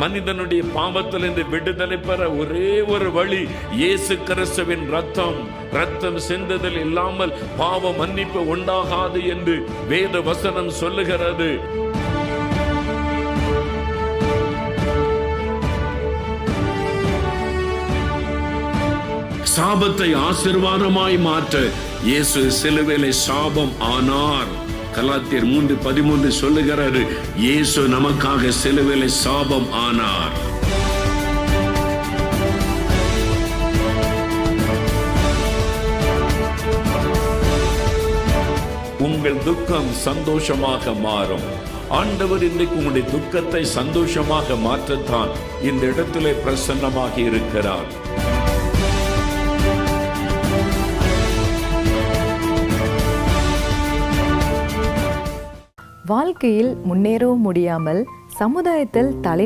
மனிதனுடைய பாவத்திலிருந்து விடுதலை பெற ஒரே ஒரு வழி இயேசு கிறிஸ்துவின் ரத்தம் சிந்துதல் இல்லாமல் பாவ மன்னிப்பு உண்டாகாது என்று வேத வசனம் சொல்லுகிறது. சாபத்தை ஆசீர்வாதமாய் மாற்ற இயேசு சிலுவையிலே சாபம் ஆனார். கலாத்தியர் 3:13 சொல்லுகிறாரு, இயேசு நமக்காக சிலுவையிலே சாபம் ஆனார். உங்கள் துக்கம் சந்தோஷமாக மாறும். ஆண்டவர் இன்றைக்கு உங்களுடைய துக்கத்தை சந்தோஷமாக மாற்றத்தான் இந்த இடத்திலே பிரசன்னமாக இருக்கிறார். வாழ்க்கையில் முன்னேறவும் முடியாமல் சமுதாயத்தில் தலை